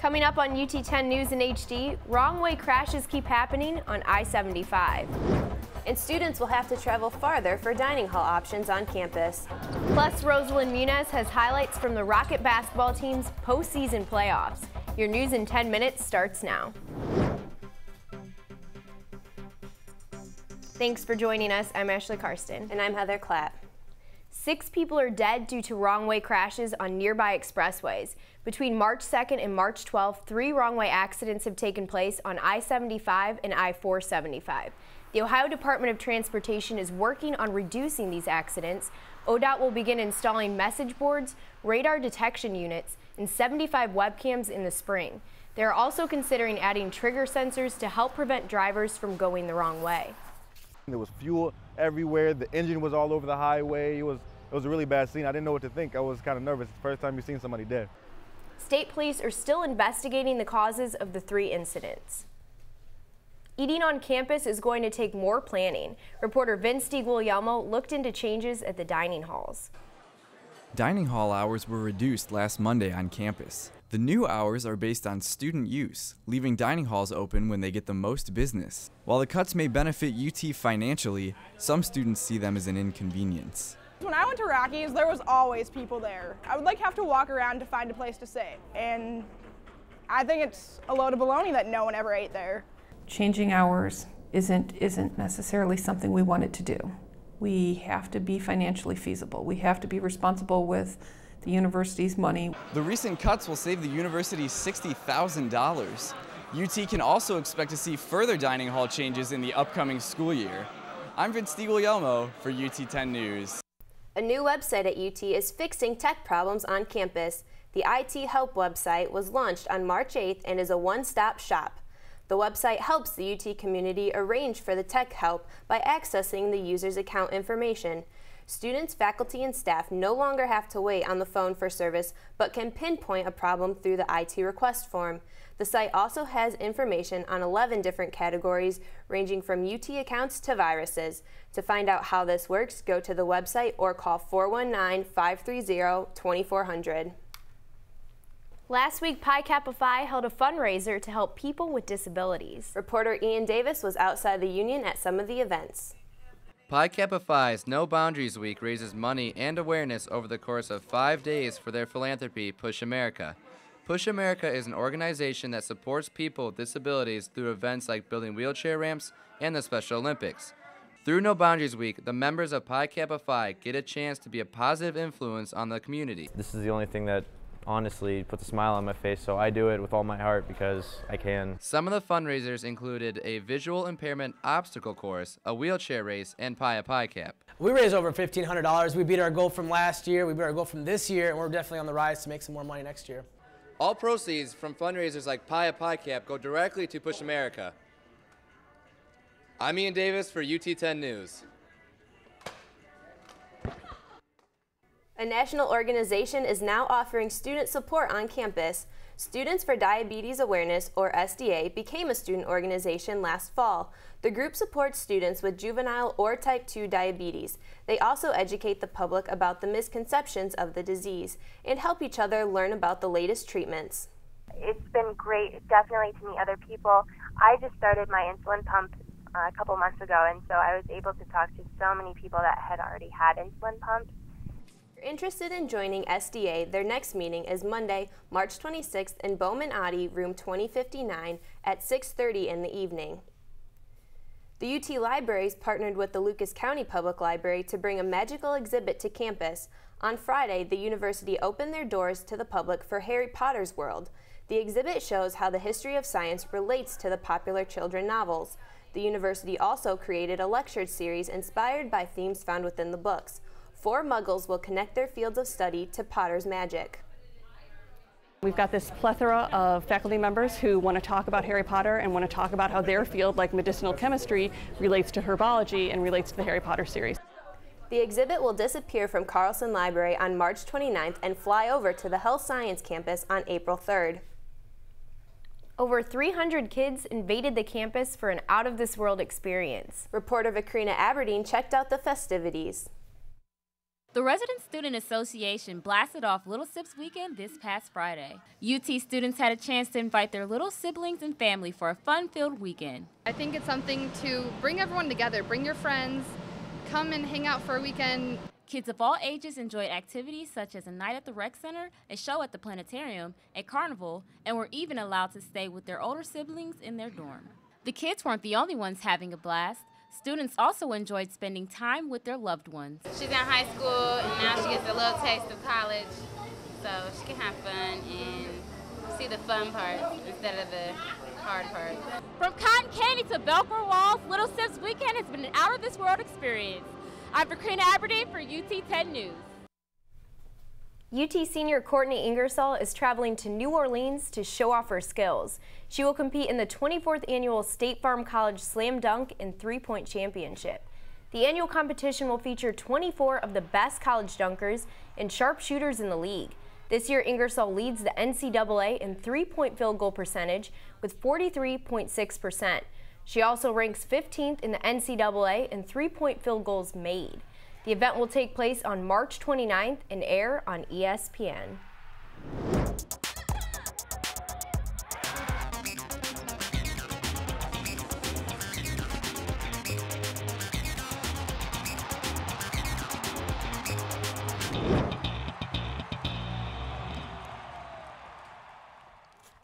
Coming up on UT10 News in HD, wrong way crashes keep happening on I-75. And students will have to travel farther for dining hall options on campus. Plus, Rosalind Muniz has highlights from the Rocket basketball team's postseason playoffs. Your news in 10 minutes starts now. Thanks for joining us. I'm Ashley Karsten. And I'm Heather Clapp. 6 people are dead due to wrong-way crashes on nearby expressways. Between March 2nd and March 12th, 3 wrong-way accidents have taken place on I-75 and I-475. The Ohio Department of Transportation is working on reducing these accidents. ODOT will begin installing message boards, radar detection units, and 75 webcams in the spring. They are also considering adding trigger sensors to help prevent drivers from going the wrong way. There was fuel everywhere. The engine was all over the highway. It was a really bad scene. I didn't know what to think. I was kind of nervous. It's the first time you've seen somebody dead. State police are still investigating the causes of the 3 incidents. Eating on campus is going to take more planning. Reporter Vince DiGuglielmo looked into changes at the dining halls. Dining hall hours were reduced last Monday on campus. The new hours are based on student use, leaving dining halls open when they get the most business. While the cuts may benefit UT financially, some students see them as an inconvenience. When I went to Rockies, there was always people there. I would have to walk around to find a place to sit, and I think it's a load of baloney that no one ever ate there. Changing hours isn't necessarily something we wanted to do. We have to be financially feasible. We have to be responsible with the university's money. The recent cuts will save the university $60,000. UT can also expect to see further dining hall changes in the upcoming school year. I'm Vince DiGuglielmo for UT10 News. A new website at UT is fixing tech problems on campus. The IT Help website was launched on March 8th and is a one-stop shop. The website helps the UT community arrange for the tech help by accessing the user's account information. Students, faculty, and staff no longer have to wait on the phone for service, but can pinpoint a problem through the IT request form. The site also has information on 11 different categories, ranging from UT accounts to viruses. To find out how this works, go to the website or call 419-530-2400. Last week, Pi Kappa Phi held a fundraiser to help people with disabilities. Reporter Ian Davis was outside the Union at some of the events. Pi Kappa Phi's No Boundaries Week raises money and awareness over the course of 5 days for their philanthropy, Push America. Push America is an organization that supports people with disabilities through events like building wheelchair ramps and the Special Olympics. Through No Boundaries Week, the members of Pi Kappa Phi get a chance to be a positive influence on the community. This is the only thing that honestly puts a smile on my face, so I do it with all my heart because I can. Some of the fundraisers included a visual impairment obstacle course, a wheelchair race, and Pi a Pi Cap. We raised over $1,500. We beat our goal from last year, we beat our goal from this year, and we're definitely on the rise to make some more money next year. All proceeds from fundraisers like Pi a Pi Cap go directly to Push America. I'm Ian Davis for UT10 News. A national organization is now offering student support on campus. Students for Diabetes Awareness, or SDA, became a student organization last fall. The group supports students with juvenile or type 2 diabetes. They also educate the public about the misconceptions of the disease and help each other learn about the latest treatments. It's been great, definitely, to meet other people. I just started my insulin pump a couple months ago, and so I was able to talk to so many people that had already had insulin pumps. Interested in joining SDA, their next meeting is Monday, March 26th in Bowman Audi, room 2059 at 6:30 in the evening. The UT Libraries partnered with the Lucas County Public Library to bring a magical exhibit to campus. On Friday, the university opened their doors to the public for Harry Potter's world. The exhibit shows how the history of science relates to the popular children's novels. The university also created a lecture series inspired by themes found within the books. 4 Muggles will connect their fields of study to Potter's magic. We've got this plethora of faculty members who want to talk about Harry Potter and want to talk about how their field, like medicinal chemistry, relates to herbology and relates to the Harry Potter series. The exhibit will disappear from Carlson Library on March 29th and fly over to the Health Science campus on April 3rd. Over 300 kids invaded the campus for an out-of-this-world experience. Reporter Vikrina Aberdeen checked out the festivities. The Resident Student Association blasted off Little Sips Weekend this past Friday. UT students had a chance to invite their little siblings and family for a fun-filled weekend. I think it's something to bring everyone together, bring your friends, come and hang out for a weekend. Kids of all ages enjoyed activities such as a night at the rec center, a show at the planetarium, a carnival, and were even allowed to stay with their older siblings in their dorm. The kids weren't the only ones having a blast. Students also enjoyed spending time with their loved ones. She's in high school and now she gets a little taste of college, so she can have fun and see the fun part instead of the hard part. From cotton candy to Velcro walls, Little Sips Weekend has been an out-of-this-world experience. I'm Courtney Aberdeen for UT 10 News. UT senior Courtney Ingersoll is traveling to New Orleans to show off her skills. She will compete in the 24th annual State Farm College Slam Dunk and Three-Point Championship. The annual competition will feature 24 of the best college dunkers and sharpshooters in the league. This year, Ingersoll leads the NCAA in three-point field goal percentage with 43.6%. She also ranks 15th in the NCAA in three-point field goals made. The event will take place on March 29th and air on ESPN.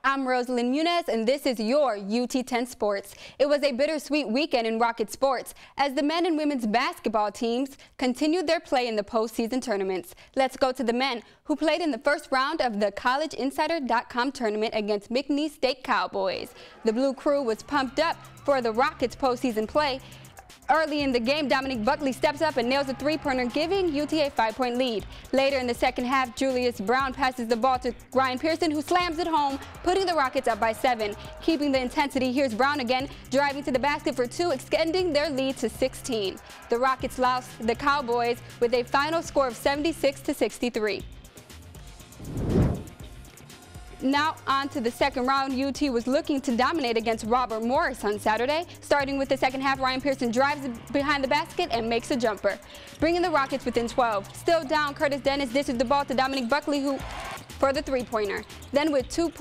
I'm Rosalind Muniz, and this is your UT 10 Sports. It was a bittersweet weekend in Rocket sports as the men and women's basketball teams continued their play in the postseason tournaments. Let's go to the men, who played in the first round of the collegeinsider.com tournament against McNeese State Cowboys. The Blue Crew was pumped up for the Rockets' postseason play. Early in the game, Dominique Buckley steps up and nails a three-pointer, giving UT a 5-point lead. Later in the second half, Julius Brown passes the ball to Ryan Pearson, who slams it home, putting the Rockets up by 7. Keeping the intensity, here's Brown again, driving to the basket for 2, extending their lead to 16. The Rockets lost the Cowboys with a final score of 76-63. Now on to the second round. UT was looking to dominate against Robert Morris on Saturday. Starting with the second half, Ryan Pearson drives behind the basket and makes a jumper, bringing the Rockets within 12. Still down, Curtis Dennis dishes the ball to Dominique Buckley for the three-pointer. Then with 2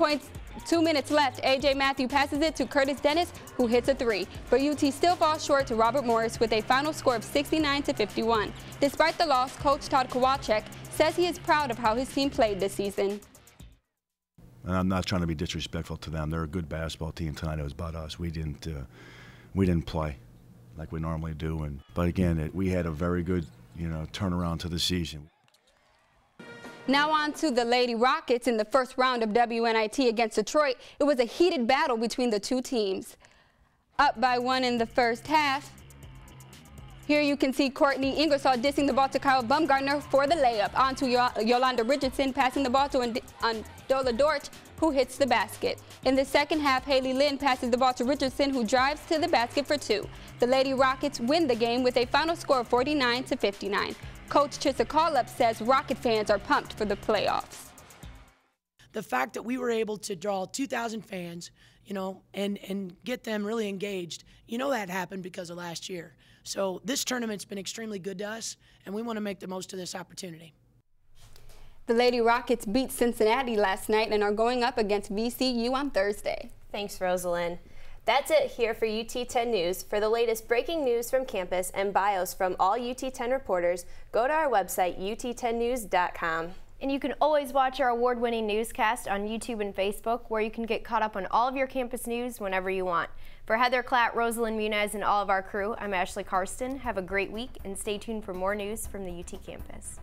minutes left, A.J. Matthew passes it to Curtis Dennis, who hits a 3. But UT still falls short to Robert Morris with a final score of 69-51. Despite the loss, Coach Todd Kowalczyk says he is proud of how his team played this season. And I'm not trying to be disrespectful to them. They're a good basketball team tonight. It was about us. We didn't play like we normally do. But again, we had a very good, turnaround to the season. Now on to the Lady Rockets in the first round of WNIT against Detroit. It was a heated battle between the two teams. Up by 1 in the first half. Here you can see Courtney Ingersoll dissing the ball to Kyle Bumgarner for the layup. On to Yolanda Richardson, passing the ball to Andola Dorch, who hits the basket. In the second half, Haley Lynn passes the ball to Richardson, who drives to the basket for 2. The Lady Rockets win the game with a final score of 49-59. Coach Chissa Collup says Rocket fans are pumped for the playoffs. The fact that we were able to draw 2,000 fans, and get them really engaged, that happened because of last year. So this tournament's been extremely good to us, and we want to make the most of this opportunity. The Lady Rockets beat Cincinnati last night and are going up against VCU on Thursday. Thanks, Rosalind. That's it here for UT 10 News. For the latest breaking news from campus and bios from all UT 10 reporters, go to our website, ut10news.com. And you can always watch our award-winning newscast on YouTube and Facebook, where you can get caught up on all of your campus news whenever you want. For Heather Klatt, Rosalind Muniz, and all of our crew, I'm Ashley Karsten. Have a great week, and stay tuned for more news from the UT campus.